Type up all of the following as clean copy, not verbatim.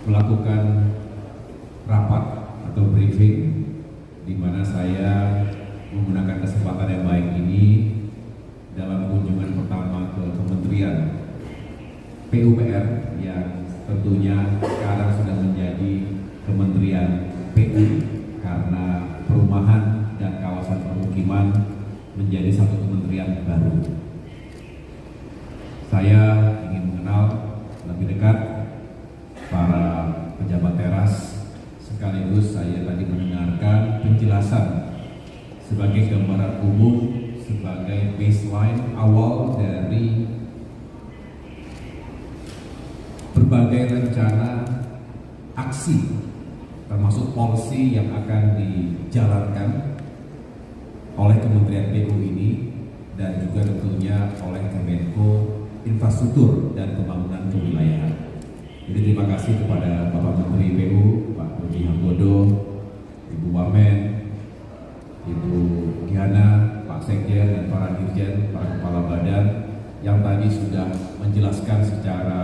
melakukan rapat atau briefing di mana saya menggunakan kesempatan yang baik ini dalam kunjungan pertama ke Kementerian PUPR yang tentunya sekarang sudah menjadi Kementerian PU karena perumahan dan kawasan permukiman menjadi satu kementerian baru. Saya ingin mengenal lebih dekat para pejabat teras, sekaligus saya tadi mendengarkan penjelasan sebagai gambaran umum, sebagai baseline awal dari berbagai rencana aksi termasuk policy yang akan dijalankan oleh Kementerian PU ini dan juga tentunya oleh Kemenko Infrastruktur dan Pembangunan Kewilayahan. Jadi terima kasih kepada Bapak Menteri PU, Pak Budi Hartodo, Ibu Wamen, Ibu Giana, Pak Sekjen dan para dirjen, para kepala badan yang tadi sudah menjelaskan secara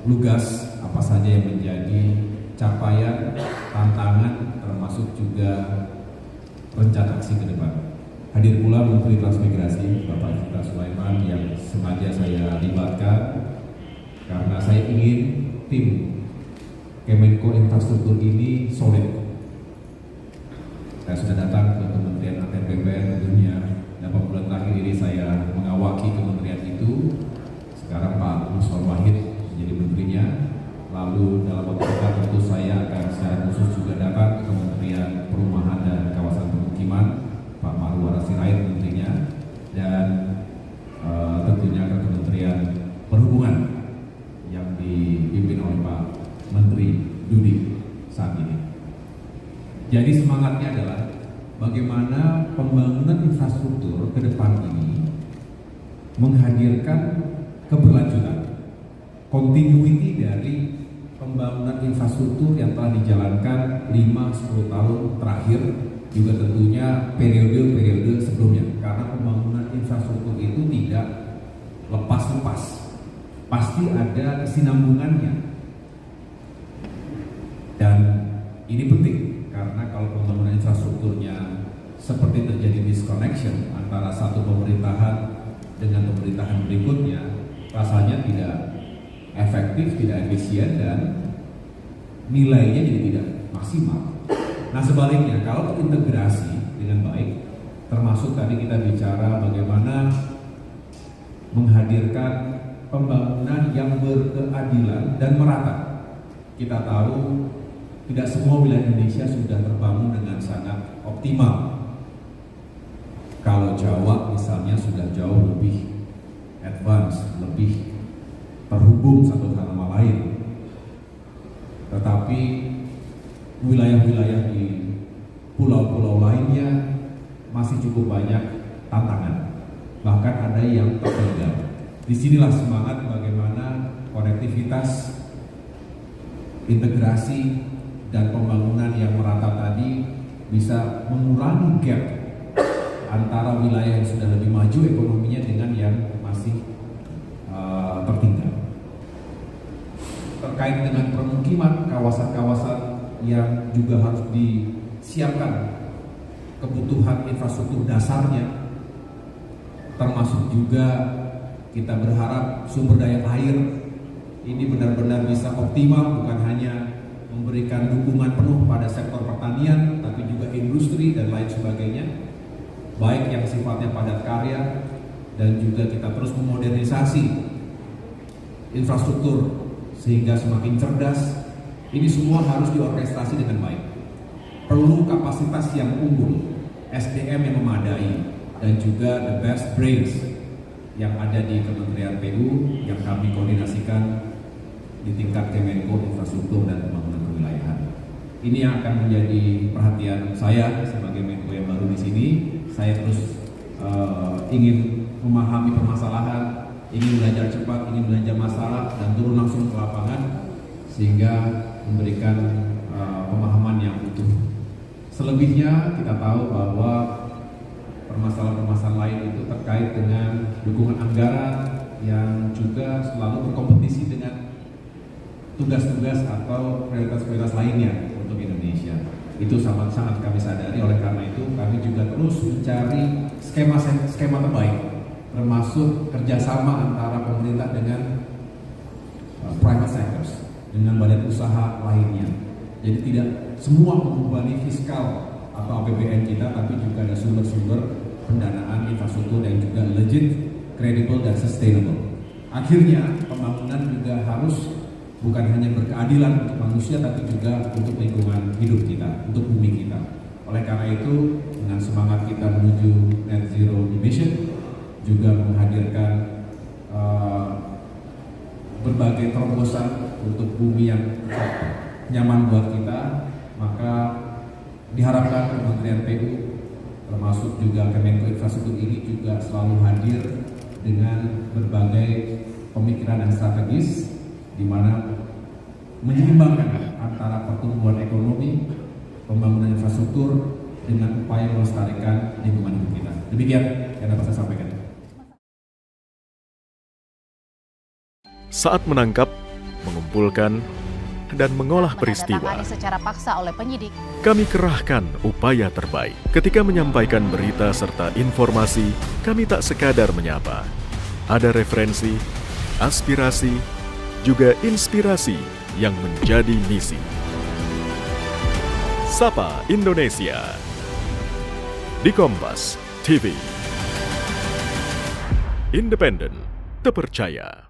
lugas apa saja yang menjadi capaian, tantangan, termasuk juga rencana aksi ke depan. Hadir pula Menteri Transmigrasi Bapak Iftah Sulaiman yang sengaja saya libatkan karena saya ingin tim Kemenko Infrastruktur ini solid. Saya sudah datang ke Kementerian ATR BPN tentunya, beberapa bulan terakhir ini saya mengawaki kementerian itu. Sekarang Pak Nusron Wahid menjadi menterinya. Lalu dalam waktu dekat tentu saya akan secara khusus juga datang ke Kementerian Perumahan dan Kawasan Permukiman, Pak Marwara Sirait menterinya, dan tentunya ke Kementerian Perhubungan yang dipimpin oleh Pak Menteri Budi saat ini. Jadi semangatnya adalah bagaimana pembangunan infrastruktur ke depan ini menghadirkan keberlanjutan, continuity dari pembangunan infrastruktur yang telah dijalankan 5-10 tahun terakhir, juga tentunya periode-periode sebelumnya, karena pembangunan infrastruktur itu tidak lepas-lepas, pasti ada kesinambungannya. Dan ini penting karena kalau pembangunan infrastrukturnya seperti terjadi disconnection antara satu pemerintahan dengan pemerintahan berikutnya, rasanya tidak efektif, tidak efisien, dan nilainya jadi tidak maksimal. Nah sebaliknya, kalau terintegrasi dengan baik, termasuk tadi kita bicara bagaimana menghadirkan pembangunan yang berkeadilan dan merata. Kita tahu tidak semua wilayah Indonesia sudah terbangun dengan sangat optimal. Kalau Jawa misalnya sudah jauh lebih advance, lebih terhubung satu sama lain. Tetapi wilayah-wilayah di pulau-pulau lainnya masih cukup banyak tantangan. Bahkan ada yang tertinggal. Disinilah semangat bagaimana konektivitas, integrasi, dan pembangunan yang merata tadi bisa mengurangi gap antara wilayah yang sudah lebih maju ekonominya dengan yang masih tertinggal. Terkait dengan permukiman, kawasan-kawasan yang juga harus disiapkan kebutuhan infrastruktur dasarnya, termasuk juga kita berharap sumber daya air ini benar-benar bisa optimal, bukan hanya memberikan dukungan penuh pada sektor pertanian, tapi juga industri dan lain sebagainya, baik yang sifatnya padat karya, dan juga kita terus memodernisasi infrastruktur sehingga semakin cerdas. Ini semua harus diorkestrasi dengan baik. Perlu kapasitas yang unggul, SDM yang memadai, dan juga the best brains yang ada di Kementerian PU yang kami koordinasikan di tingkat Kemenko Infrastruktur dan Pembangunan Kewilayahan. Ini yang akan menjadi perhatian saya sebagai Menko yang baru di sini. Saya terus ingin memahami permasalahan, ingin belajar cepat, ingin belajar masalah, dan turun langsung ke lapangan sehingga memberikan pemahaman yang utuh. Selebihnya kita tahu bahwa permasalahan-permasalahan lain itu terkait dengan dukungan anggaran yang juga selalu berkompetisi dengan tugas-tugas atau prioritas-prioritas lainnya untuk Indonesia. Itu sangat kami sadari, oleh karena itu kami juga terus mencari skema terbaik, termasuk kerjasama antara pemerintah dengan private sectors, dengan badan usaha lainnya. Jadi tidak semua membebani fiskal atau APBN kita, tapi juga ada sumber-sumber pendanaan infrastruktur yang juga legit, credible, dan sustainable. Akhirnya pembangunan juga harus bukan hanya berkeadilan untuk manusia, tapi juga untuk lingkungan hidup kita, untuk bumi kita. Oleh karena itu, dengan semangat kita menuju net zero emission, juga menghadirkan berbagai terobosan untuk bumi yang nyaman buat kita, maka diharapkan Kementerian PU termasuk juga Kemenko Infrastruktur ini juga selalu hadir dengan berbagai pemikiran dan strategis di mana menyeimbangkan antara pertumbuhan ekonomi, pembangunan infrastruktur dengan upaya melestarikan lingkungan hidup kita. Demikian yang dapat saya sampaikan. Saat menangkap, mengumpulkan, dan mengolah peristiwa, secara paksa oleh penyidik, kami kerahkan upaya terbaik. Ketika menyampaikan berita serta informasi, kami tak sekadar menyapa. Ada referensi, aspirasi, juga inspirasi yang menjadi misi. Sapa Indonesia di Kompas TV. Independen, terpercaya.